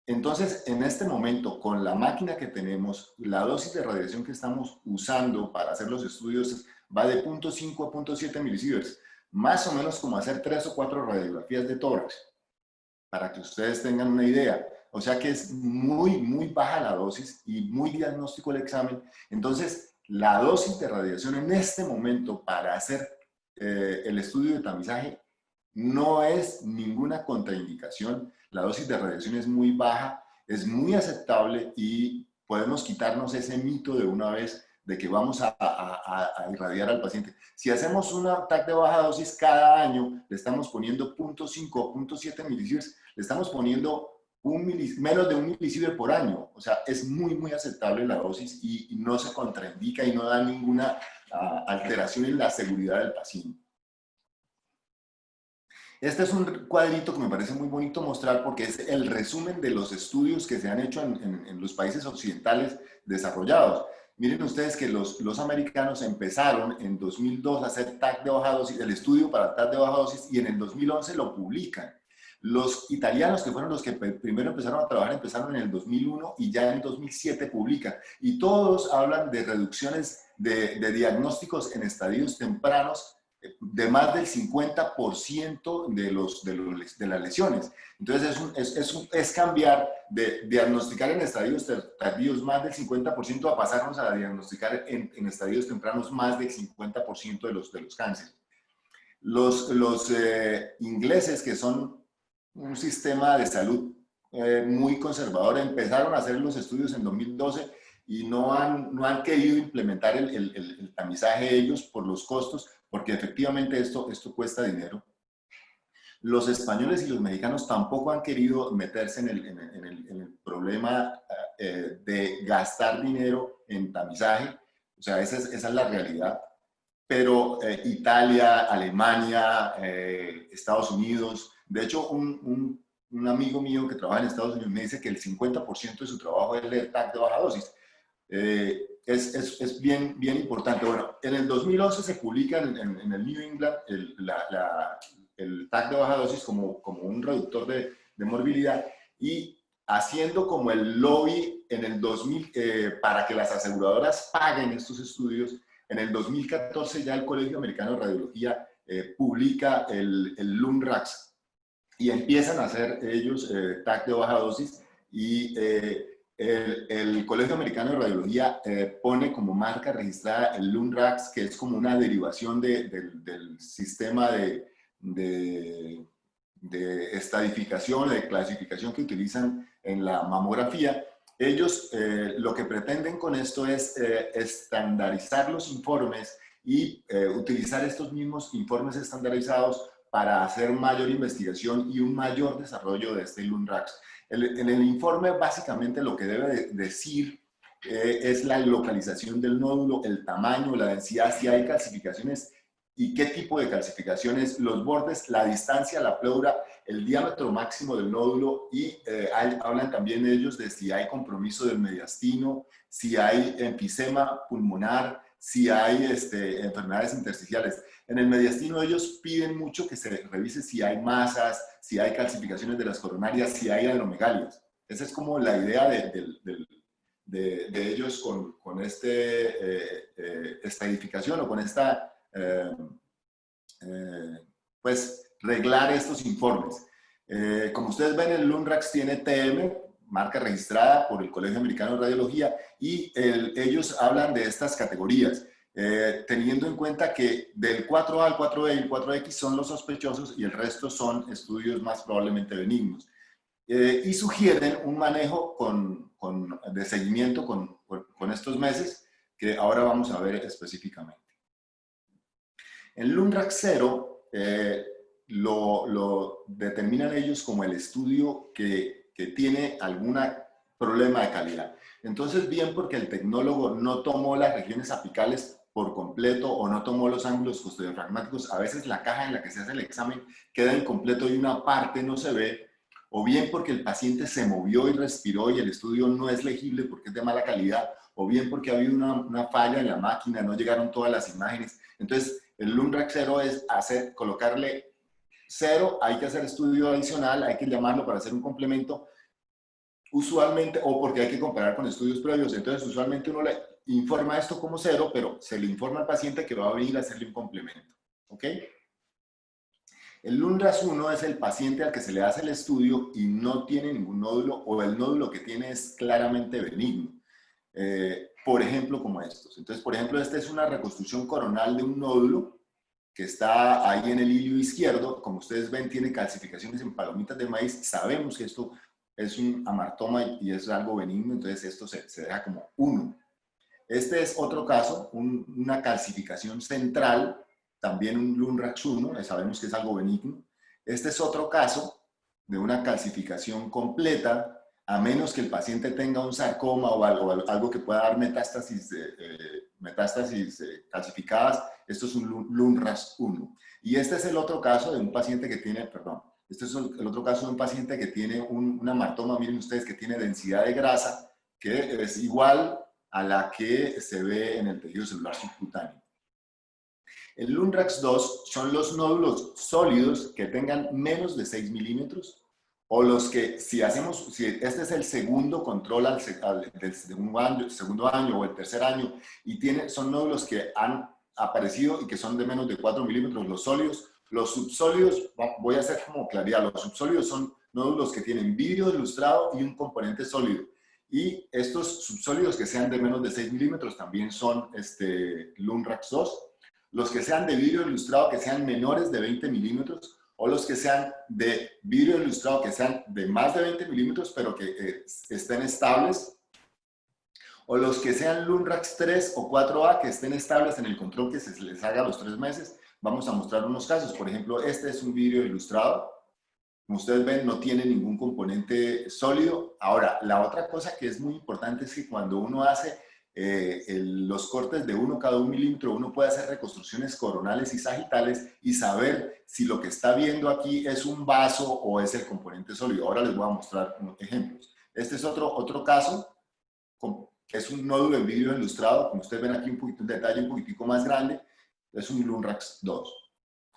Entonces, en este momento, con la máquina que tenemos, la dosis de radiación que estamos usando para hacer los estudios va de 0.5 a 0.7 milisieverts, más o menos como hacer 3 o 4 radiografías de tórax, para que ustedes tengan una idea. O sea que es muy baja la dosis y muy diagnóstico el examen. Entonces, la dosis de radiación en este momento para hacer el estudio de tamizaje no es ninguna contraindicación. La dosis de radiación es muy baja, es muy aceptable y podemos quitarnos ese mito de una vez de que vamos a irradiar al paciente. Si hacemos un TAC de baja dosis cada año, le estamos poniendo 0.5 o 0.7 milisieverts, le estamos poniendo menos de 1 milisievert por año. O sea, es muy aceptable la dosis y no se contraindica y no da ninguna alteración en la seguridad del paciente. Este es un cuadrito que me parece muy bonito mostrar porque es el resumen de los estudios que se han hecho en los países occidentales desarrollados. Miren ustedes que los americanos empezaron en 2002 a hacer TAC de baja dosis, el estudio para TAC de baja dosis, y en el 2011 lo publican. Los italianos, que fueron los que primero empezaron a trabajar, empezaron en el 2001 y ya en 2007 publican. Y todos hablan de reducciones de diagnósticos en estadios tempranos de más del 50% de las lesiones. Entonces es cambiar de diagnosticar en estadios tardíos más del 50% a pasarnos a diagnosticar en estadios tempranos más del 50% de los cánceres. Los ingleses, que son un sistema de salud muy conservador, empezaron a hacer los estudios en 2012 y no han querido implementar el tamizaje ellos por los costos, porque efectivamente esto cuesta dinero. Los españoles y los mexicanos tampoco han querido meterse en el problema de gastar dinero en tamizaje. O sea, esa es la realidad. Pero Italia, Alemania, Estados Unidos, de hecho un amigo mío que trabaja en Estados Unidos me dice que el 50% de su trabajo es el TAC de baja dosis. Es bien importante. Bueno, en el 2011 se publica en el New England el TAC de baja dosis como un reductor de morbilidad y haciendo como el lobby en el 2000 para que las aseguradoras paguen estos estudios. En el 2014 ya el Colegio Americano de Radiología publica el LUNRAX y empiezan a hacer ellos TAC de baja dosis y el Colegio Americano de Radiología pone como marca registrada el LUNRAX, que es como una derivación del sistema de estadificación, de clasificación que utilizan en la mamografía. Ellos lo que pretenden con esto es estandarizar los informes y utilizar estos mismos informes estandarizados para hacer mayor investigación y un mayor desarrollo de este LUNRAX. En el informe básicamente lo que debe decir es la localización del nódulo, el tamaño, la densidad, si hay calcificaciones y qué tipo de calcificaciones, los bordes, la distancia, la pleura, el diámetro máximo del nódulo y hablan también ellos de si hay compromiso del mediastino, si hay enfisema pulmonar, si hay enfermedades intersticiales. En el mediastino ellos piden mucho que se revise si hay masas, si hay calcificaciones de las coronarias, si hay adenomegalias. Esa es como la idea de ellos con esta edificación o con esta, pues, reglar estos informes. Como ustedes ven, el LUNRAX tiene TM, marca registrada por el Colegio Americano de Radiología, y ellos hablan de estas categorías, teniendo en cuenta que del 4A al 4E y el 4X son los sospechosos y el resto son estudios más probablemente benignos. Y sugieren un manejo de seguimiento con estos meses que ahora vamos a ver específicamente. El LUNRAX 0 lo determinan ellos como el estudio que tiene algún problema de calidad. Entonces, bien porque el tecnólogo no tomó las regiones apicales por completo o no tomó los ángulos costodiafragmáticos, a veces la caja en la que se hace el examen queda incompleto y una parte no se ve, o bien porque el paciente se movió y respiró y el estudio no es legible porque es de mala calidad, o bien porque ha habido una falla en la máquina, no llegaron todas las imágenes. Entonces, el LUNRAX 0 es colocarle 0, hay que hacer estudio adicional, hay que llamarlo para hacer un complemento, usualmente, o porque hay que comparar con estudios previos. Entonces, usualmente uno le informa esto como 0, pero se le informa al paciente que va a venir a hacerle un complemento. ¿Ok? El LUNRAX 1 es el paciente al que se le hace el estudio y no tiene ningún nódulo, o el nódulo que tiene es claramente benigno. Por ejemplo, como estos. Entonces, por ejemplo, esta es una reconstrucción coronal de un nódulo que está ahí en el ilio izquierdo. Como ustedes ven, tiene calcificaciones en palomitas de maíz. Sabemos que esto es un amartoma y es algo benigno, entonces esto se deja como 1. Este es otro caso, una calcificación central, también un LUNRAX 1, sabemos que es algo benigno. Este es otro caso de una calcificación completa, a menos que el paciente tenga un sarcoma o algo que pueda dar metástasis calcificadas. Esto es un LUNRAX 1. Y este es el otro caso de un paciente que tiene, este es el otro caso de un paciente que tiene un amartoma, miren ustedes, que tiene densidad de grasa, que es igual a la que se ve en el tejido celular subcutáneo. El LUNRAX 2 son los nódulos sólidos que tengan menos de 6 milímetros, o los que, si este es el segundo control del segundo año o el tercer año, y son nódulos que han aparecido y que son de menos de 4 milímetros, los sólidos. Los subsólidos, voy a hacer como claridad, los subsólidos son nódulos que tienen vidrio ilustrado y un componente sólido. Y estos subsólidos que sean de menos de 6 milímetros también son LUNRAX 2. Los que sean de vidrio ilustrado que sean menores de 20 milímetros, o los que sean de vidrio ilustrado que sean de más de 20 milímetros, pero que estén estables, o los que sean LUNRAX 3 o 4A que estén estables en el control que se les haga a los 3 meses. Vamos a mostrar unos casos. Por ejemplo, este es un vidrio ilustrado. Como ustedes ven, no tiene ningún componente sólido. Ahora, la otra cosa que es muy importante es que cuando uno hace los cortes de cada 1 milímetro, uno puede hacer reconstrucciones coronales y sagitales y saber si lo que está viendo aquí es un vaso o es el componente sólido. Ahora les voy a mostrar unos ejemplos. Este es otro caso, que es un nódulo en vidrio ilustrado. Como ustedes ven aquí, un detalle un poquitico más grande. Es un LUNRAX 2.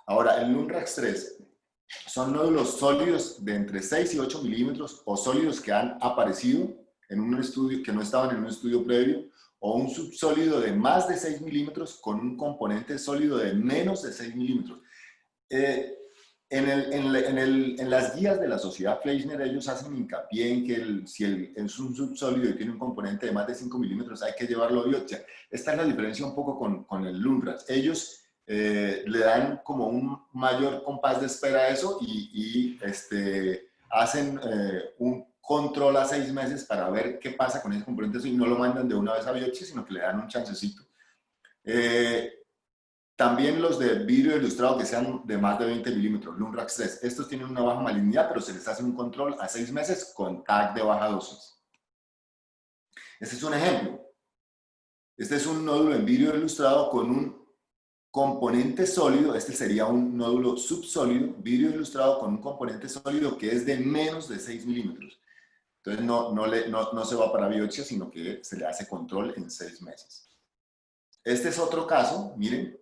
Ahora, el LUNRAX 3 son nódulos sólidos de entre 6 y 8 milímetros, o sólidos que han aparecido en un estudio, que no estaban en un estudio previo, o un subsólido de más de 6 milímetros con un componente sólido de menos de 6 milímetros. En las guías de la Sociedad Fleischner, ellos hacen hincapié en que si es un subsólido y tiene un componente de más de 5 milímetros, hay que llevarlo a biopsia. Esta es la diferencia un poco con el LUNRAX. Ellos le dan como un mayor compás de espera a eso y hacen un control a 6 meses para ver qué pasa con ese componente y no lo mandan de una vez a biopsia, sino que le dan un chancecito. También los de vidrio ilustrado que sean de más de 20 milímetros, LUNRAX 3. Estos tienen una baja malignidad, pero se les hace un control a 6 meses con TAC de baja dosis. Este es un ejemplo. Este es un nódulo en vidrio ilustrado con un componente sólido. Este sería un nódulo subsólido, vidrio ilustrado con un componente sólido que es de menos de 6 milímetros. Entonces no se va para biopsia, sino que se le hace control en 6 meses. Este es otro caso, miren.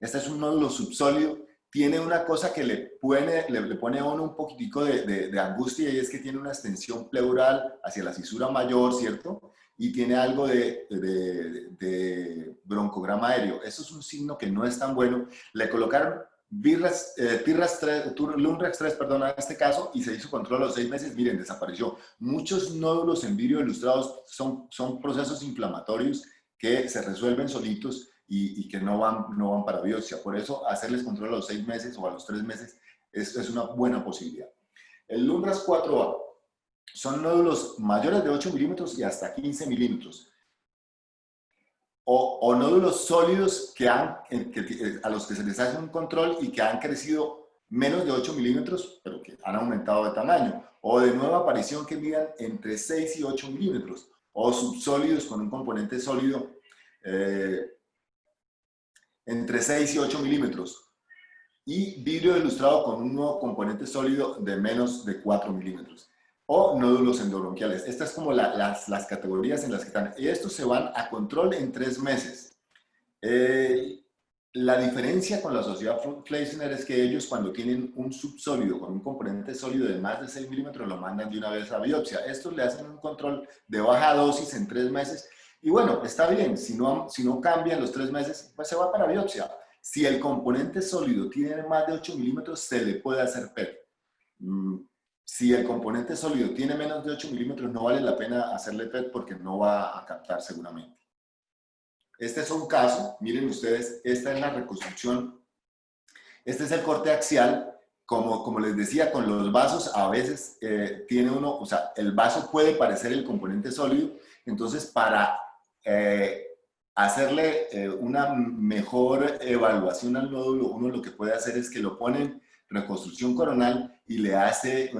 Este es un nódulo subsólido. Tiene una cosa que le pone a uno un poquitico de angustia, y es que tiene una extensión pleural hacia la cisura mayor, ¿cierto? Y tiene algo de broncograma aéreo. Eso es un signo que no es tan bueno. Le colocaron Lunrex 3, perdón, en este caso, y se hizo control a los 6 meses. Miren, desapareció. Muchos nódulos en vidrio ilustrados son procesos inflamatorios que se resuelven solitos y que no van para biopsia. Por eso, hacerles control a los 6 meses o a los 3 meses es una buena posibilidad. El Lunrex 4A son nódulos mayores de 8 milímetros y hasta 15 milímetros. O nódulos sólidos a los que se les hace un control y que han crecido menos de 8 milímetros, pero que han aumentado de tamaño. O de nueva aparición que midan entre 6 y 8 milímetros. O subsólidos con un componente sólido entre 6 y 8 milímetros, y vidrio ilustrado con un nuevo componente sólido de menos de 4 milímetros, o nódulos endobronquiales. Estas es como las categorías en las que están, y estos se van a control en 3 meses. La diferencia con la sociedad Fleischner es que ellos, cuando tienen un subsólido con un componente sólido de más de 6 milímetros, lo mandan de una vez a biopsia. Estos le hacen un control de baja dosis en 3 meses. Y bueno, está bien, si no cambian los 3 meses, pues se va para biopsia. Si el componente sólido tiene más de 8 milímetros, se le puede hacer PET. Si el componente sólido tiene menos de 8 milímetros, no vale la pena hacerle PET porque no va a captar seguramente. Este es un caso, miren ustedes, esta es la reconstrucción. Este es el corte axial. Como les decía, con los vasos a veces tiene uno, o sea, el vaso puede parecer el componente sólido. Entonces, para hacerle una mejor evaluación al nódulo, uno lo que puede hacer es que lo pone en reconstrucción coronal y le hace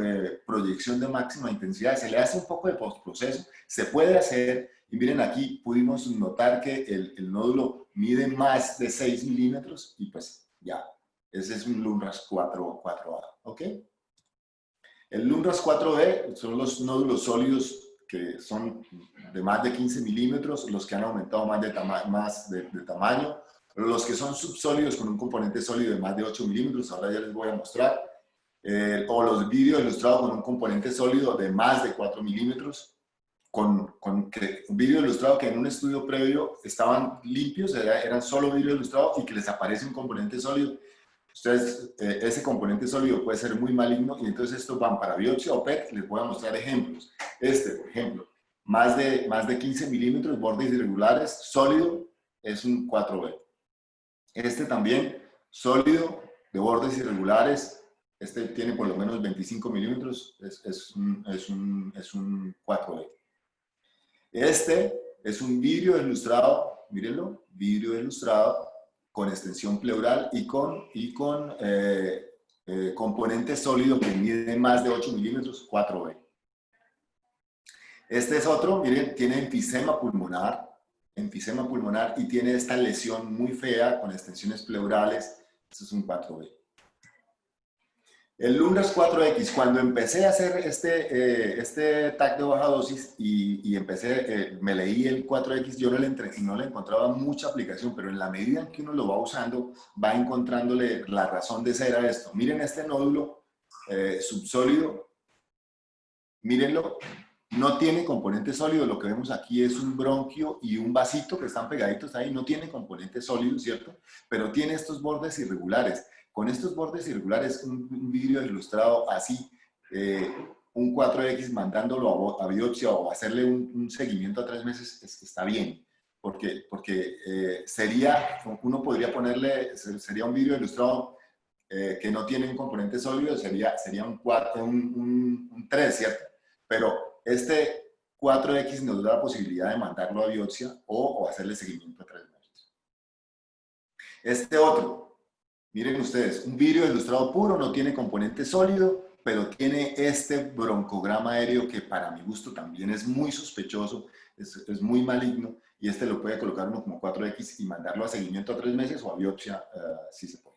proyección de máxima intensidad. Se le hace un poco de postproceso. Se puede hacer, y miren aquí, pudimos notar que el nódulo mide más de 6 milímetros y pues ya, ese es un Lunrex 4A, ¿ok? El Lunrex 4B son los nódulos sólidos que son de más de 15 milímetros, los que han aumentado más de tamaño, los que son subsólidos con un componente sólido de más de 8 milímetros, ahora ya les voy a mostrar, o los vidrio ilustrados con un componente sólido de más de 4 milímetros, con vidrio ilustrado que en un estudio previo estaban limpios, eran solo vidrio ilustrado, y que les aparece un componente sólido. Ustedes, ese componente sólido puede ser muy maligno, y entonces estos van para biopsia o PET. Les voy a mostrar ejemplos. Por ejemplo, más de 15 milímetros, bordes irregulares, sólido, es un 4B. Este también, sólido, de bordes irregulares, este tiene por lo menos 25 milímetros, es un 4B. Este es un vidrio ilustrado, mírenlo, vidrio ilustrado, con extensión pleural y con componente sólido que mide más de 8 milímetros, 4B. Este es otro, miren, tiene enfisema pulmonar, y tiene esta lesión muy fea con extensiones pleurales. Este es un 4B. El Lunrex 4X, cuando empecé a hacer este TAC de baja dosis y me leí el 4X, yo no le encontraba mucha aplicación, pero en la medida en que uno lo va usando, va encontrándole la razón de ser a esto. Miren este nódulo subsólido, mírenlo, no tiene componente sólido. Lo que vemos aquí es un bronquio y un vasito que están pegaditos ahí, no tiene componente sólido, ¿cierto? Pero tiene estos bordes irregulares. Con estos bordes irregulares, un vidrio ilustrado así, un 4X mandándolo a biopsia o hacerle un seguimiento a 3 meses, está bien. Porque uno podría ponerle, sería un vidrio ilustrado que no tiene un componente sólido, sería un 3, ¿cierto? Pero este 4X nos da la posibilidad de mandarlo a biopsia o hacerle seguimiento a 3 meses. Este otro, miren ustedes, un vidrio ilustrado puro, no tiene componente sólido, pero tiene este broncograma aéreo que para mi gusto también es muy sospechoso, es muy maligno, y este lo puede colocar uno como 4X y mandarlo a seguimiento a 3 meses o a biopsia si se puede.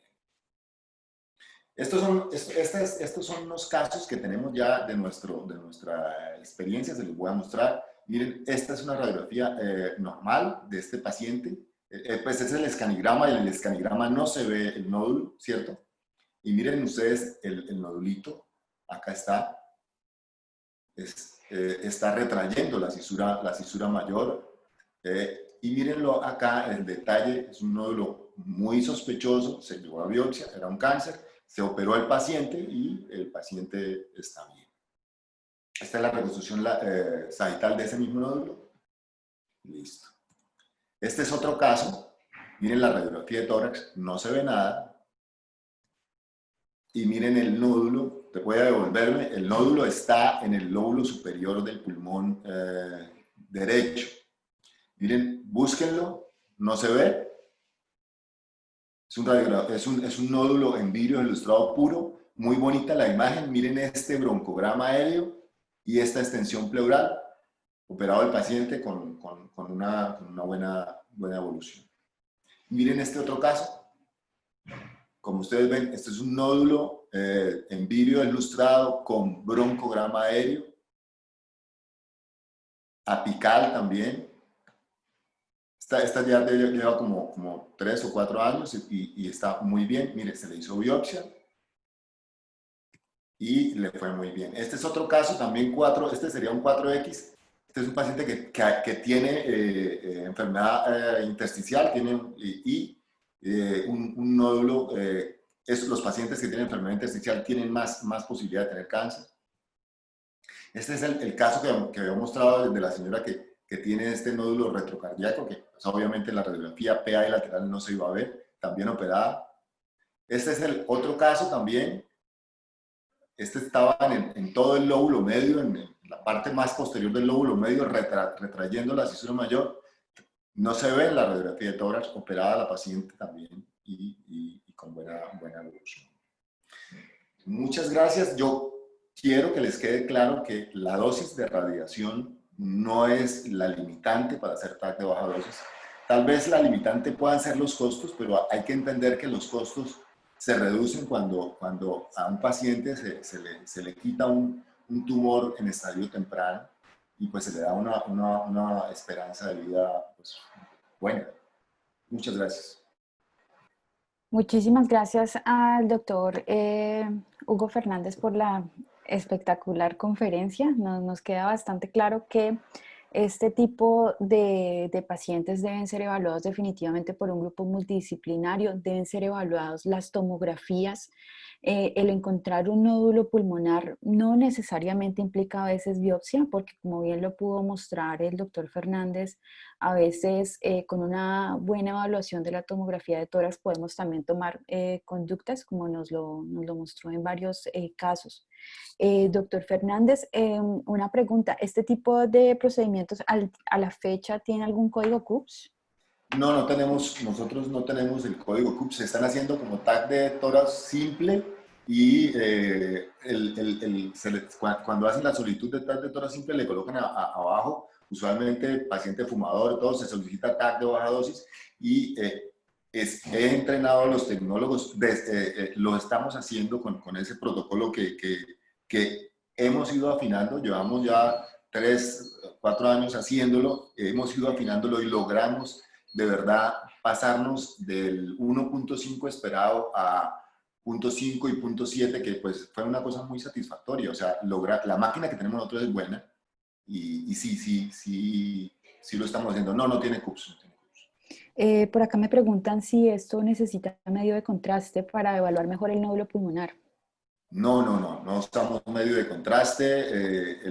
Estos son unos casos que tenemos ya de nuestra experiencia, se los voy a mostrar. Miren, esta es una radiografía normal de este paciente. Pues es el escanigrama, y en el escanigrama no se ve el nódulo, ¿cierto? Y miren ustedes el nodulito, acá está, está retrayendo la cisura mayor. Y mírenlo acá, el detalle, es un nódulo muy sospechoso, se llevó a biopsia, era un cáncer, se operó el paciente y el paciente está bien. Esta es la reconstrucción sagital de ese mismo nódulo. Listo. Este es otro caso. Miren la radiografía de tórax, no se ve nada. Y miren el nódulo, te voy a devolverme, el nódulo está en el lóbulo superior del pulmón derecho. Miren, búsquenlo, no se ve. Es un nódulo en vidrio ilustrado puro, muy bonita la imagen. Miren este broncograma aéreo y esta extensión pleural, operado el paciente con una buena evolución. Miren este otro caso. Como ustedes ven, este es un nódulo en vidrio ilustrado con broncograma aéreo, apical también. Esta ya lleva como 3 o 4 años y está muy bien. Mire, se le hizo biopsia y le fue muy bien. Este es otro caso, también este sería un 4X. Este es un paciente que tiene enfermedad intersticial un nódulo. Los pacientes que tienen enfermedad intersticial tienen más posibilidad de tener cáncer. Este es el caso que había mostrado de la señora que tiene este nódulo retrocardíaco, que pues, obviamente en la radiografía PA y lateral no se iba a ver, también operada. Este es el otro caso también. Este estaba en todo el lóbulo medio, en la parte más posterior del lóbulo medio, retrayendo la cisura mayor. No se ve en la radiografía de tórax, operada la paciente también y con buena evolución. Muchas gracias. Yo quiero que les quede claro que la dosis de radiación no es la limitante para hacer TAC de baja dosis. Tal vez la limitante puedan ser los costos, pero hay que entender que los costos se reducen cuando a un paciente se le quita un tumor en estadio temprano y pues se le da una esperanza de vida pues, buena. Muchas gracias. Muchísimas gracias al doctor Hugo Fernández por la espectacular conferencia. Nos queda bastante claro que este tipo de pacientes deben ser evaluados definitivamente por un grupo multidisciplinario, deben ser evaluados las tomografías. El encontrar un nódulo pulmonar no necesariamente implica a veces biopsia, porque como bien lo pudo mostrar el doctor Fernández, a veces con una buena evaluación de la tomografía de tórax podemos también tomar conductas, como nos lo mostró en varios casos. Doctor Fernández, una pregunta, ¿este tipo de procedimientos a la fecha tiene algún código CUPS? No, nosotros no tenemos el código CUPS. Se están haciendo como TAC de tórax simple y cuando hacen la solicitud de TAC de tórax simple le colocan abajo, usualmente paciente fumador, todo, se solicita TAC de baja dosis y he entrenado a los tecnólogos, lo estamos haciendo con ese protocolo que hemos ido afinando, llevamos ya 3, 4 años haciéndolo, hemos ido afinándolo y logramos de verdad pasarnos del 1.5 esperado a 0.5 y 0.7, que pues fue una cosa muy satisfactoria. O sea, la máquina que tenemos nosotros es buena y sí lo estamos haciendo. No tiene CUPS. No tiene CUPS. Por acá me preguntan si esto necesita medio de contraste para evaluar mejor el nódulo pulmonar. No usamos medio de contraste.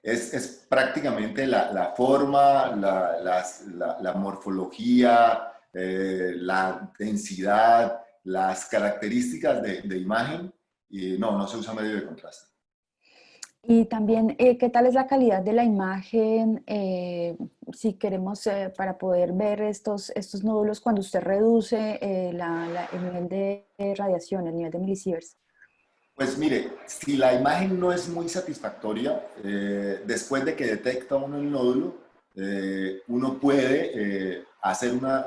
Es prácticamente la forma, la morfología, la densidad, las características de imagen. Y no se usa medio de contraste. Y también, ¿qué tal es la calidad de la imagen? Si queremos, para poder ver estos nódulos cuando usted reduce el nivel de radiación, el nivel de milisieverts. Pues mire, si la imagen no es muy satisfactoria, después de que detecta uno el nódulo, uno puede hacer una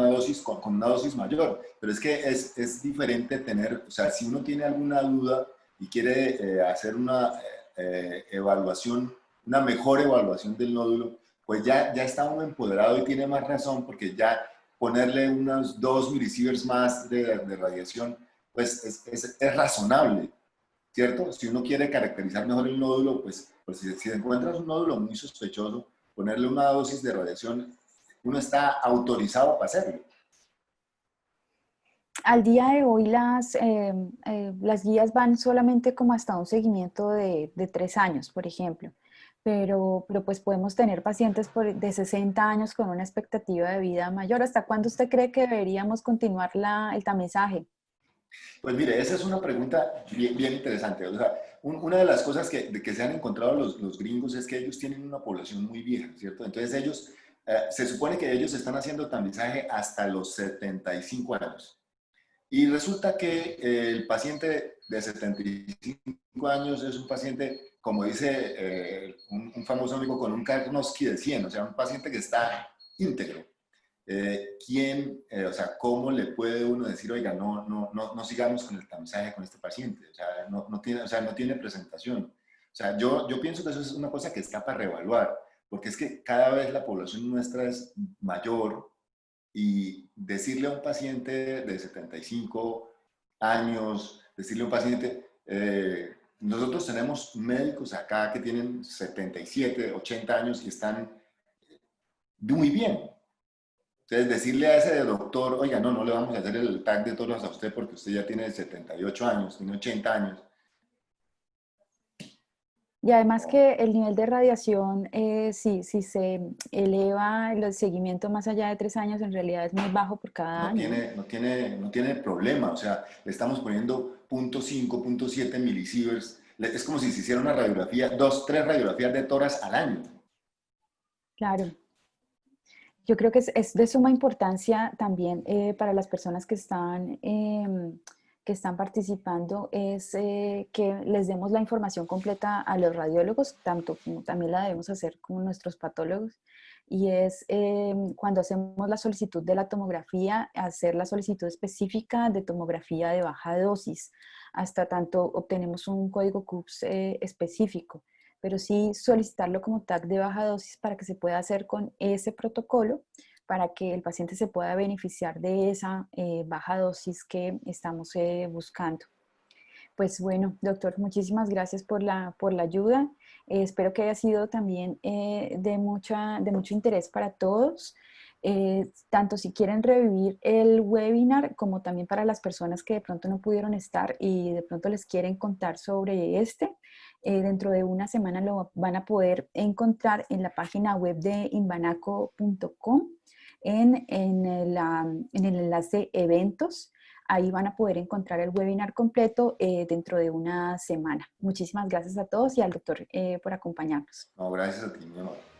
dosis con una dosis mayor, pero es que es diferente tener, o sea, si uno tiene alguna duda y quiere hacer una evaluación, una mejor evaluación del nódulo, pues ya está uno empoderado y tiene más razón porque ya ponerle unos 2 milisieverts más de radiación, pues es razonable. ¿Cierto? Si uno quiere caracterizar mejor el nódulo, pues si encuentras un nódulo muy sospechoso, ponerle una dosis de radiación, uno está autorizado para hacerlo. Al día de hoy las guías van solamente como hasta un seguimiento de 3 años, por ejemplo, pero pues podemos tener pacientes de 60 años con una expectativa de vida mayor. ¿Hasta cuándo usted cree que deberíamos continuar el tamizaje? Pues mire, esa es una pregunta bien interesante. O sea, una de las cosas que se han encontrado los gringos es que ellos tienen una población muy vieja, ¿cierto? Entonces ellos, se supone que ellos están haciendo tamizaje hasta los 75 años. Y resulta que el paciente de 75 años es un paciente, como dice un famoso amigo, con un Karnowski de 100, o sea, un paciente que está íntegro. O sea, cómo le puede uno decir, oiga, no sigamos con el tamizaje con este paciente? O sea, no tiene presentación. O sea, yo pienso que eso es una cosa que está para reevaluar, porque es que cada vez la población nuestra es mayor y decirle a un paciente de 75 años, decirle a un paciente, nosotros tenemos médicos acá que tienen 77, 80 años y están muy bien. Entonces, decirle a ese doctor, oiga, no le vamos a hacer el TAC de toros a usted porque usted ya tiene 78 años, tiene 80 años. Y además que el nivel de radiación, si se eleva el seguimiento más allá de 3 años, en realidad es muy bajo por cada año, ¿no? No tiene problema. O sea, le estamos poniendo 0.5, 0.7 milisieverts. Es como si se hiciera una radiografía, 2, 3 radiografías de toras al año. Claro. Yo creo que es de suma importancia también para las personas que están participando, es que les demos la información completa a los radiólogos, tanto como también la debemos hacer con nuestros patólogos. Y es cuando hacemos la solicitud de la tomografía, hacer la solicitud específica de tomografía de baja dosis, hasta tanto obtenemos un código CUPS específico, pero sí solicitarlo como TAC de baja dosis para que se pueda hacer con ese protocolo, para que el paciente se pueda beneficiar de esa baja dosis que estamos buscando. Pues bueno, doctor, muchísimas gracias por la ayuda. Espero que haya sido también de mucho interés para todos. Tanto si quieren revivir el webinar como también para las personas que de pronto no pudieron estar y de pronto les quieren contar sobre dentro de una semana lo van a poder encontrar en la página web de invanaco.com en el enlace eventos. Ahí van a poder encontrar el webinar completo dentro de una semana. Muchísimas gracias a todos y al doctor por acompañarnos. No, gracias a ti, mi amor.